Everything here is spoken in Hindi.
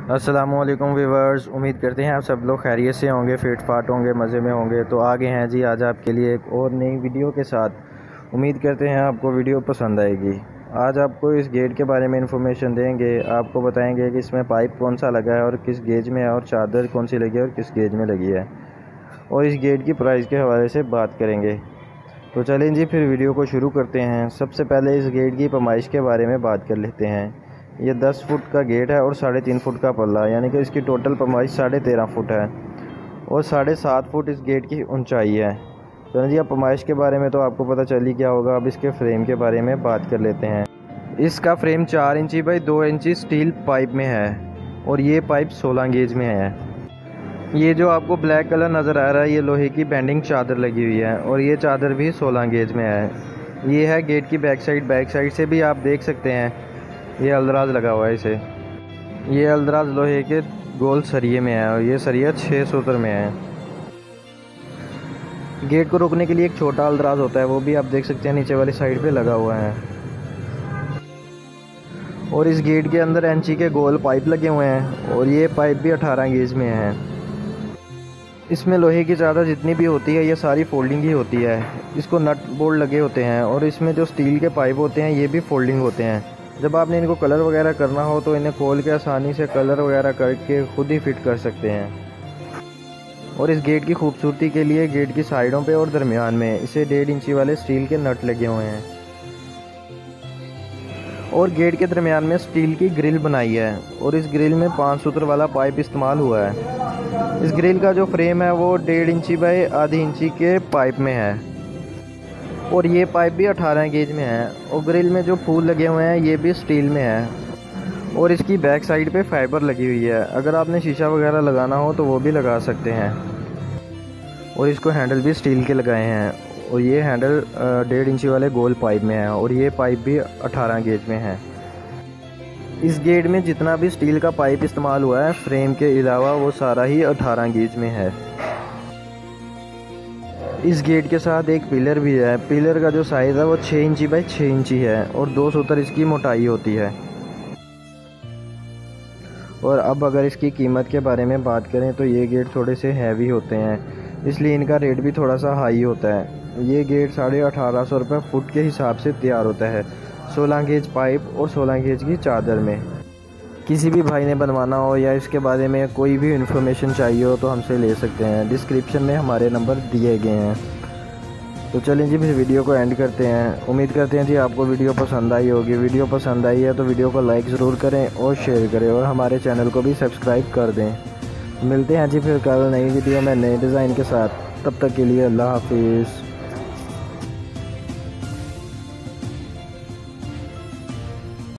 अस्सलामुअलैकुम व्यूवर्स, उम्मीद करते हैं आप सब लोग खैरियत से होंगे, फिट फाट होंगे, मज़े में होंगे। तो आगे हैं जी आज आपके लिए एक और नई वीडियो के साथ। उम्मीद करते हैं आपको वीडियो पसंद आएगी। आज आपको इस गेट के बारे में इंफॉर्मेशन देंगे, आपको बताएंगे कि इसमें पाइप कौन सा लगा है और किस गेज में है, और चादर कौन सी लगी है और किस गेज में लगी है, और इस गेट की प्राइस के हवाले से बात करेंगे। तो चलें जी फिर वीडियो को शुरू करते हैं। सबसे पहले इस गेट की पैमाइश के बारे में बात कर लेते हैं। ये 10 फुट का गेट है और 3.5 फुट का पल्ला, यानी कि इसकी टोटल पैमाइश 13.5 फुट है और 7.5 फुट इस गेट की ऊंचाई है। तो जी अब पैमाइश के बारे में तो आपको पता चल ही क्या होगा। अब इसके फ्रेम के बारे में बात कर लेते हैं। इसका फ्रेम 4 इंची बाई 2 इंची स्टील पाइप में है और ये पाइप 16 गेज में है। ये जो आपको ब्लैक कलर नज़र आ रहा है, ये लोहे की बेंडिंग चादर लगी हुई है और ये चादर भी 16 गेज में है। ये है गेट की बैक साइड से भी आप देख सकते हैं, ये अलदराज लगा हुआ है इसे। ये अलदराज लोहे के गोल सरिये में है और ये सरिया 6 सूत्र में है। गेट को रोकने के लिए एक छोटा अलदराज होता है, वो भी आप देख सकते हैं नीचे वाली साइड पे लगा हुआ है। और इस गेट के अंदर इंची के गोल पाइप लगे हुए हैं और ये पाइप भी 18 गेज में है। इसमें लोहे की चादर जितनी भी होती है ये सारी फोल्डिंग ही होती है। इसको नट बोल्ट लगे होते हैं और इसमें जो स्टील के पाइप होते हैं ये भी फोल्डिंग होते हैं। जब आपने इनको कलर वगैरह करना हो तो इन्हें खोल के आसानी से कलर वगैरह करके खुद ही फिट कर सकते हैं। और इस गेट की खूबसूरती के लिए गेट की साइडों पे और दरमियान में इसे 1.5 इंची वाले स्टील के नट लगे हुए हैं और गेट के दरमियान में स्टील की ग्रिल बनाई है और इस ग्रिल में 5 सूत्र वाला पाइप इस्तेमाल हुआ है। इस ग्रिल का जो फ्रेम है वो 1.5 इंची बाई आधी इंची के पाइप में है और ये पाइप भी 18 गेज में है। और ग्रिल में जो फूल लगे हुए हैं ये भी स्टील में है और इसकी बैक साइड पे फाइबर लगी हुई है। अगर आपने शीशा वगैरह लगाना हो तो वो भी लगा सकते हैं। और इसको हैंडल भी स्टील के लगाए हैं और ये हैंडल 1.5 इंची वाले गोल पाइप में है और ये पाइप भी 18 गेज में है। इस गेट में जितना भी स्टील का पाइप इस्तेमाल हुआ है फ्रेम के अलावा वो सारा ही 18 गेज में है। इस गेट के साथ एक पिलर भी है। पिलर का जो साइज़ है वो 6 इंची बाई 6 इंची है और 2 सूत्र इसकी मोटाई होती है। और अब अगर इसकी कीमत के बारे में बात करें तो ये गेट थोड़े से हैवी होते हैं, इसलिए इनका रेट भी थोड़ा सा हाई होता है। ये गेट 1850 रुपये फुट के हिसाब से तैयार होता है, 16 गेज पाइप और 16 गेज की चादर में। किसी भी भाई ने बनवाना हो या इसके बारे में कोई भी इन्फॉर्मेशन चाहिए हो तो हमसे ले सकते हैं। डिस्क्रिप्शन में हमारे नंबर दिए गए हैं। तो चलें जी फिर वीडियो को एंड करते हैं। उम्मीद करते हैं जी आपको वीडियो पसंद आई होगी। वीडियो पसंद आई है तो वीडियो को लाइक ज़रूर करें और शेयर करें और हमारे चैनल को भी सब्सक्राइब कर दें। मिलते हैं जी फिर कल नई वीडियो में नए डिज़ाइन के साथ। तब तक के लिए अल्लाह हाफिज़।